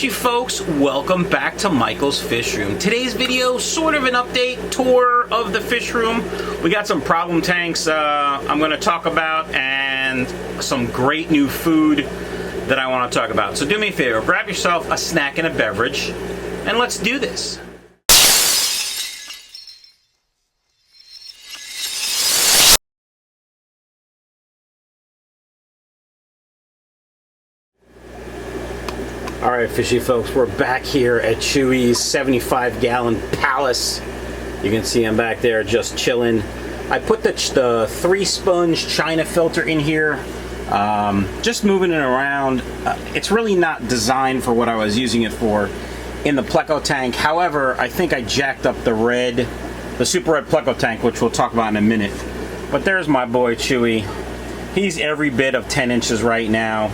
fishy folks, welcome back to Michael's Fish Room. Today's video, sort of an update tour of the fish room. We got some problem tanks I'm going to talk about and some great new food that I want to talk about. So do me a favor, grab yourself a snack and a beverage and let's do this. Alright fishy folks, we're back here at Chuy's 75-gallon palace. You can see I'm back there just chilling. I put the 3-sponge China filter in here, just moving it around. It's really not designed for what I was using it for in the Pleco tank. However, I think I jacked up the Super Red Pleco tank, which we'll talk about in a minute. But there's my boy Chuy. He's every bit of 10 inches right now.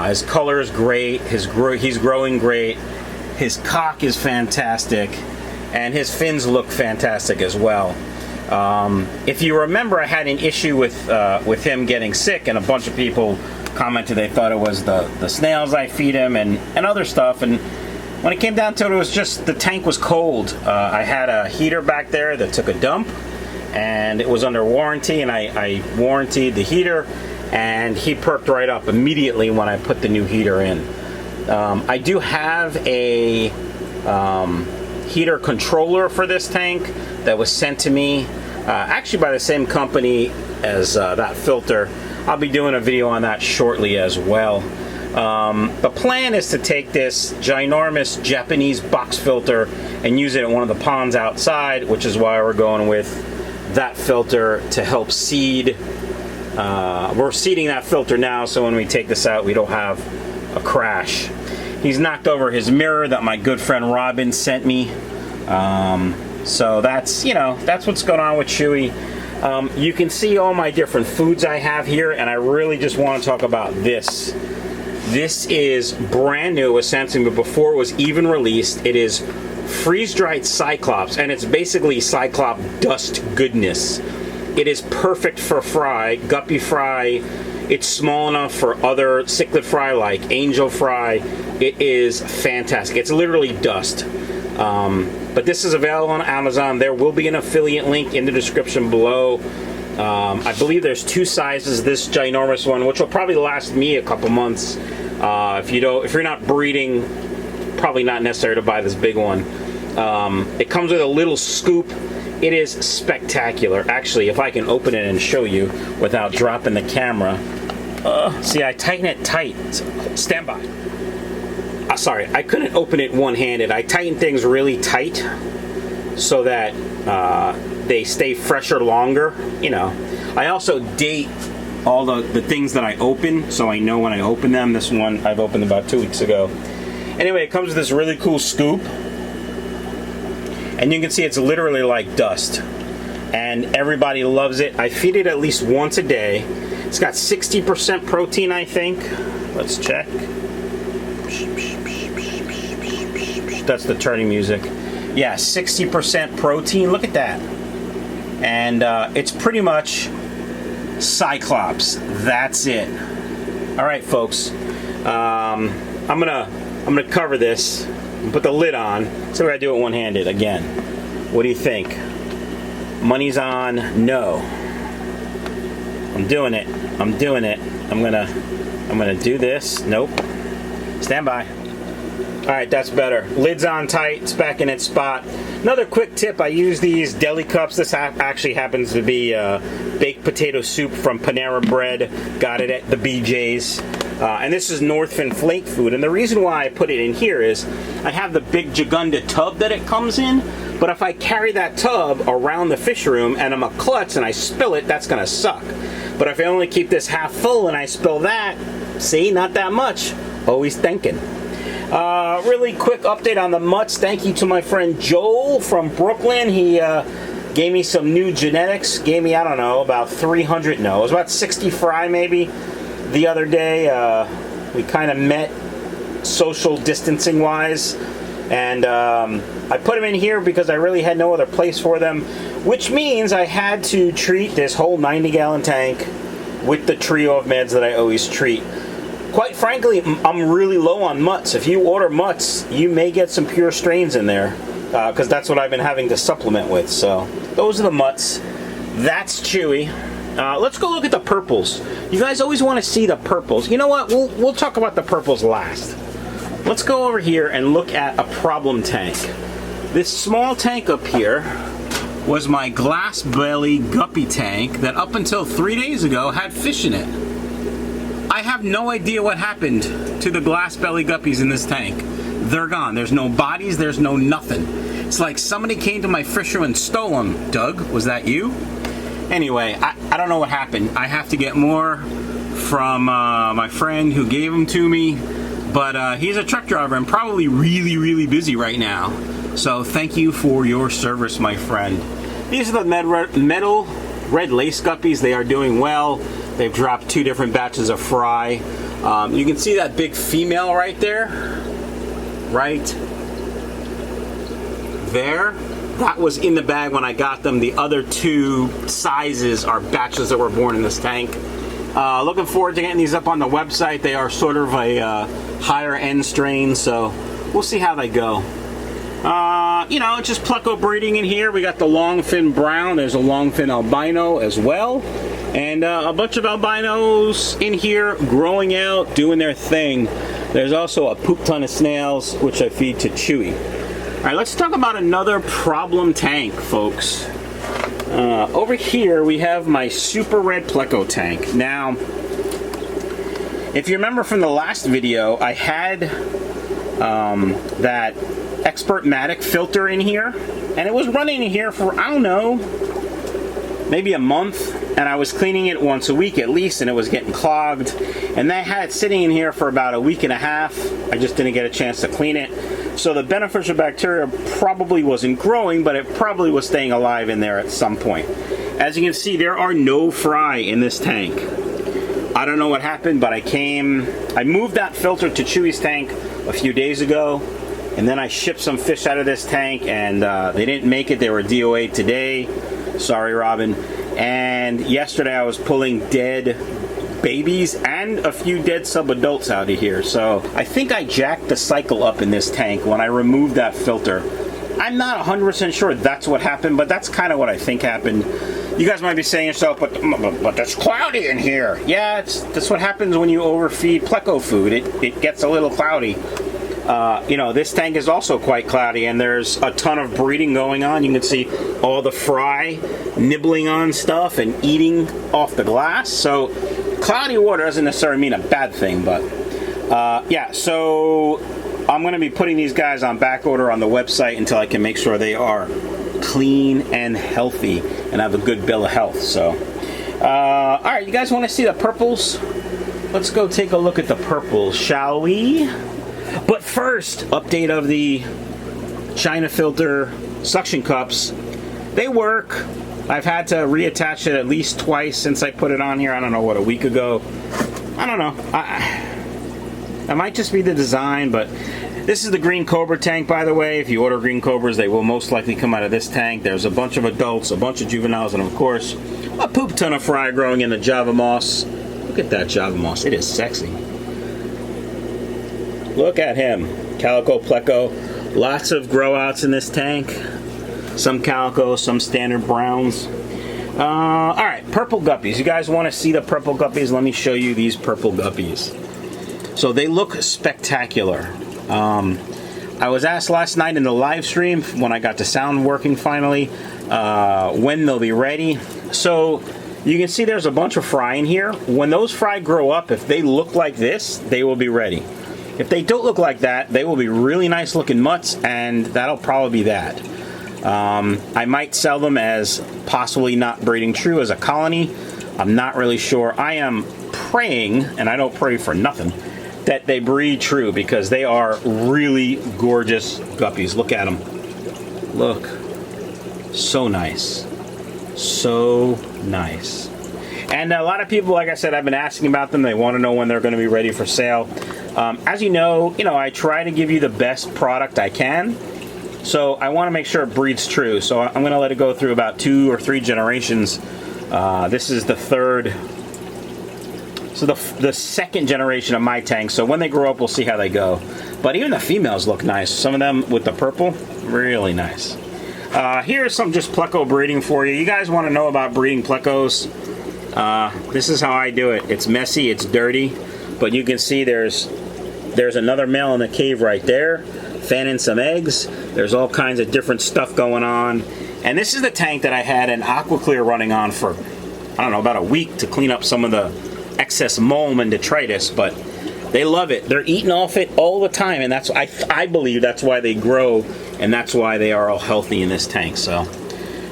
His color is great, he's growing great, his cock is fantastic, and his fins look fantastic as well. If you remember, I had an issue with him getting sick, and a bunch of people commented they thought it was the snails I feed him and other stuff, and when it came down to it, it was just the tank was cold. I had a heater back there that took a dump, and it was under warranty, and I warranted the heater, and he perked right up immediately when I put the new heater in. I do have a heater controller for this tank that was sent to me actually by the same company as that filter. I'll be doing a video on that shortly as well. The plan is to take this ginormous Japanese box filter and use it at one of the ponds outside, which is why we're going with that filter to help seed. We're seeding that filter now, so when we take this out, we don't have a crash. He's knocked over his mirror that my good friend Robin sent me. So that's what's going on with Chewy. You can see all my different foods I have here, and I really just want to talk about this. This is brand new, essentially, but before it was even released, it is freeze-dried Cyclops, and it's basically Cyclops dust goodness. It is perfect for fry, guppy fry. It's small enough for other cichlid fry like angel fry. It is fantastic. It's literally dust. But this is available on Amazon. There will be an affiliate link in the description below. I believe there's 2 sizes. This ginormous one, which will probably last me a couple months. If you're not breeding, probably not necessary to buy this big one. It comes with a little scoop. It is spectacular. Actually, if I can open it and show you without dropping the camera. See, I tighten it tight. Stand by. Sorry, I couldn't open it one-handed. I tighten things really tight so that they stay fresher longer. I also date all the things that I open, so I know when I open them. This one I've opened about 2 weeks ago. Anyway, it comes with this really cool scoop. And you can see it's literally like dust. And everybody loves it. I feed it at least once a day. It's got 60% protein, I think. Let's check. That's the turning music. Yeah, 60% protein. Look at that. And it's pretty much Cyclops. That's it. All right, folks. I'm gonna cover this. Put the lid on. So I do it one-handed again. What do you think? Money's on no. I'm doing it. I'm doing it. I'm gonna do this. Nope. Stand by. Alright, that's better. Lid's on tight. It's back in its spot. Another quick tip, I use these deli cups. This actually happens to be baked potato soup from Panera Bread. Got it at the BJ's. And this is Northfin flake food. And the reason why I put it in here is I have the big Jagunda tub that it comes in. But if I carry that tub around the fish room and I'm a klutz and I spill it, that's going to suck. But if I only keep this half full and I spill that, see, not that much. Always thinking. Really quick update on the mutts. Thank you to my friend Joel from Brooklyn. He gave me some new genetics. Gave me, I don't know, about 300, no, it was about 60 fry maybe. The other day, we kind of met social distancing wise, and I put them in here because I really had no other place for them, which means I had to treat this whole 90-gallon tank with the trio of meds that I always treat. quite frankly, I'm really low on mutts. If you order mutts, you may get some pure strains in there, because that's what I've been having to supplement with. So those are the mutts. That's Chewy. Let's go look at the purples. You guys always want to see the purples. You know what? We'll talk about the purples last. Let's go over here and look at a problem tank. This small tank up here was my glass belly guppy tank that up until 3 days ago had fish in it. I have no idea what happened to the glass belly guppies in this tank. They're gone. There's no bodies. There's no nothing. It's like somebody came to my Fishroom and stole them. Doug, was that you? Anyway, I don't know what happened. I have to get more from my friend who gave them to me, but he's a truck driver and probably really, really busy right now. So thank you for your service, my friend. These are the metal red lace guppies. They are doing well. They've dropped 2 different batches of fry. You can see that big female right there. Right there. That was in the bag when I got them. The other 2 sizes are batches that were born in this tank. Looking forward to getting these up on the website. They are sort of a higher end strain, so we'll see how they go. You know, it's just Pleco Breeding in here. We got the longfin brown. There's a longfin albino as well. And a bunch of albinos in here growing out, doing their thing. There's also a poop ton of snails, which I feed to Chewy. All right, let's talk about another problem tank, folks. Over here, we have my Super Red Pleco tank. Now, if you remember from the last video, I had that Expert-Matic filter in here, and it was running in here for, I don't know, maybe a month, and I was cleaning it once a week at least, and it was getting clogged, and I had it sitting in here for about a week and a half. I just didn't get a chance to clean it. So the beneficial bacteria probably wasn't growing, but it probably was staying alive in there at some point. As you can see, there are no fry in this tank. I don't know what happened, but I moved that filter to Chewy's tank a few days ago, and then I shipped some fish out of this tank, and they didn't make it. They were DOA today. Sorry, Robin. And yesterday I was pulling dead babies and a few dead sub-adults out of here. So I think I jacked the cycle up in this tank when I removed that filter. I'm not 100% sure that's what happened, but that's kind of what I think happened. You guys might be saying yourself, but it's cloudy in here. Yeah, that's what happens when you overfeed Pleco food. It gets a little cloudy. You know, this tank is also quite cloudy, and there's a ton of breeding going on. You can see all the fry nibbling on stuff and eating off the glass. So cloudy water doesn't necessarily mean a bad thing, but yeah, so I'm going to be putting these guys on back order on the website until I can make sure they are clean and healthy and have a good bill of health. So all right, you guys want to see the purples? Let's go take a look at the purples, shall we? But first, update of the China filter suction cups. They work. I've had to reattach it at least twice since I put it on here. I don't know, what, a week ago? I don't know. It might just be the design, but this is the green Cobra tank, by the way. If you order green Cobras, they will most likely come out of this tank. There's a bunch of adults, a bunch of juveniles, and of course, a poop ton of fry growing in the Java moss. Look at that Java moss. It is sexy. Look at him. Calico Pleco. Lots of grow outs in this tank. Some calico, some standard browns. Alright, purple guppies. You guys want to see the purple guppies? Let me show you these purple guppies. So they look spectacular. I was asked last night in the live stream when I got the sound working finally when they'll be ready. So you can see there's a bunch of fry in here. When those fry grow up, if they look like this, they will be ready. If they don't look like that, they will be really nice looking mutts, and that'll probably be that. I might sell them as possibly not breeding true as a colony. I'm not really sure. I am praying, and I don't pray for nothing, that they breed true, because they are really gorgeous guppies. Look at them. Look. So nice. So nice. And a lot of people, like I said, I've been asking about them. They want to know when they're going to be ready for sale. As you know, I try to give you the best product I can. So I want to make sure it breeds true. So I'm going to let it go through about 2 or 3 generations. This is the third So the second generation of my tanks. So when they grow up, we'll see how they go. But even the females look nice. Some of them with the purple, really nice. Here's some just Pleco breeding for you. You guys want to know about breeding Plecos? This is how I do it. It's messy, it's dirty, but you can see there's another male in the cave right there, fanning some eggs. There's all kinds of different stuff going on. And this is the tank that I had an AquaClear running on for, I don't know, about a week to clean up some of the excess mold and detritus, but they love it. They're eating off it all the time, and that's I believe that's why they grow, and that's why they are all healthy in this tank. So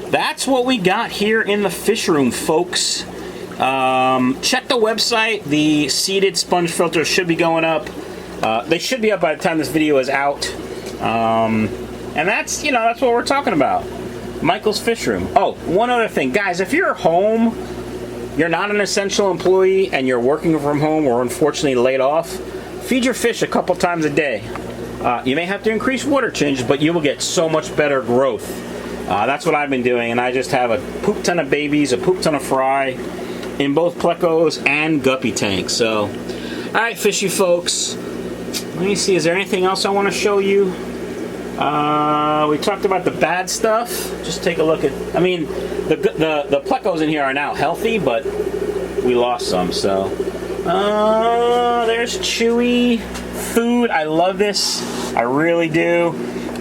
that's what we got here in the fish room, folks. Check the website. The seeded sponge filters should be going up. They should be up by the time this video is out. And that's, you know, that's what we're talking about. Michael's Fish Room. Oh, one other thing. Guys, if you're home, you're not an essential employee, and you're working from home or unfortunately laid off, feed your fish a couple times a day. You may have to increase water changes, but you will get so much better growth. That's what I've been doing, and I just have a poop ton of babies, a poop ton of fry in both Plecos and Guppy tanks. So, all right, fishy folks. Let me see, is there anything else I want to show you? We talked about the bad stuff. Just take a look at, I mean, the Plecos in here are now healthy, but we lost some, so. There's Chewy food. I love this. I really do.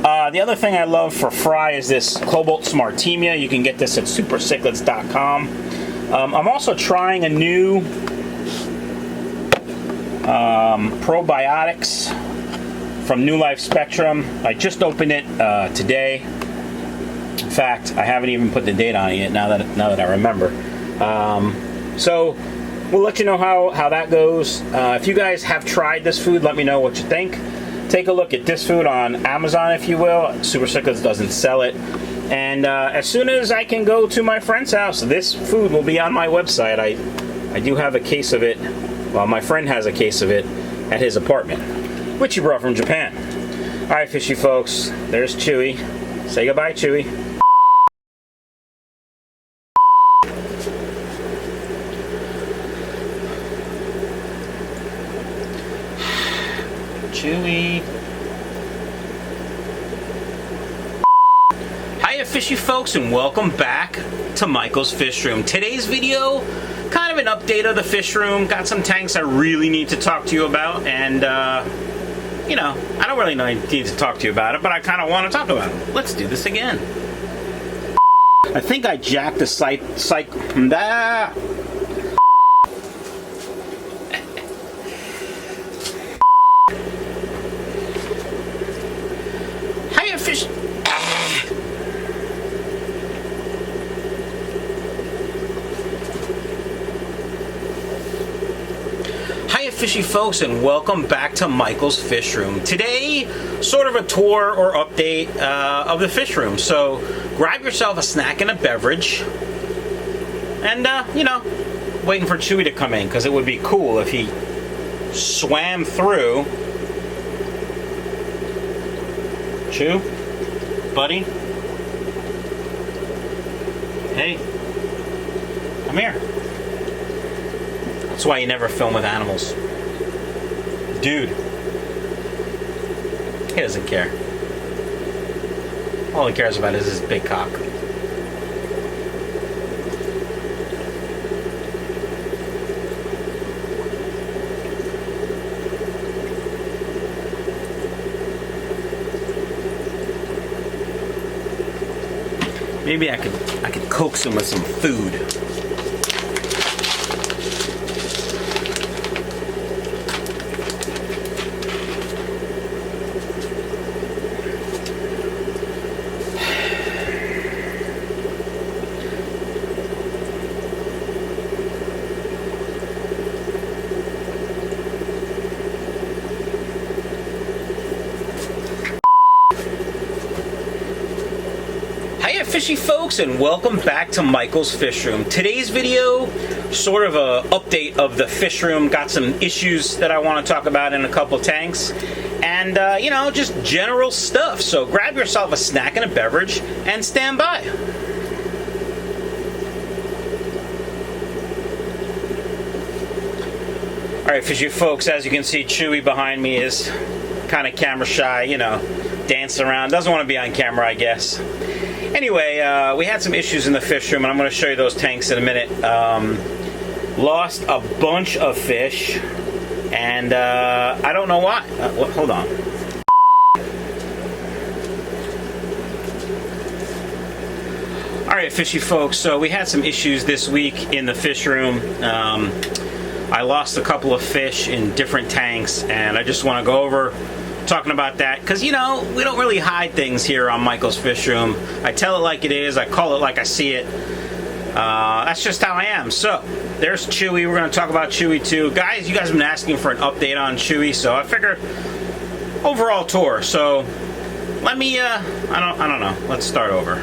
The other thing I love for fry is this Cobalt Smartemia. You can get this at supercichlids.com. I'm also trying a new probiotics from New Life Spectrum. I just opened it today. In fact, I haven't even put the date on it yet. Now that I remember. So we'll let you know how that goes. If you guys have tried this food, let me know what you think. Take a look at this food on Amazon, if you will. Super Cichlids doesn't sell it. And as soon as I can go to my friend's house, this food will be on my website. I do have a case of it. Well, my friend has a case of it at his apartment, which he brought from Japan. All right, fishy folks. There's Chewy. Say goodbye, Chewy. Chewy. Hiya, fishy folks, and welcome back to Michael's Fish Room. Today's video, kind of an update of the fish room. Got some tanks I really need to talk to you about, and you know, I don't really need to talk to you about it, but I kind of want to talk about it. Let's do this again. I think I jacked the Hiya, fish. Hiya, fishy folks, and welcome back to Michael's Fish Room. Today, sort of a tour or update of the fish room. So grab yourself a snack and a beverage, and you know, waiting for Chewy to come in, because it would be cool if he swam through. Chew, buddy. Hey, come here. That's why you never film with animals. Dude. He doesn't care. All he cares about is his big cock. Maybe I could coax him with some food. Fishy folks, and welcome back to Michael's Fish Room. Today's video, sort of a update of the fish room. Got some issues that I want to talk about in a couple tanks, and you know, just general stuff. So grab yourself a snack and a beverage and stand by. Alright, for you folks, as you can see, Chewy behind me is kind of camera shy, you know, dancing around. Doesn't want to be on camera, I guess. Anyway, we had some issues in the fish room, and I'm going to show you those tanks in a minute. Lost a bunch of fish, and I don't know why. Hold on. Alright, fishy folks, so we had some issues this week in the fish room. I lost a couple of fish in different tanks, and I just want to go over talking about that, because, you know, we don't really hide things here on Michael's Fish Room. I tell it like it is, I call it like I see it. That's just how I am. So, there's Chewy. We're going to talk about Chewy too. Guys, you guys have been asking for an update on Chewy, so I figure overall tour. So, let me, I don't know. Let's start over.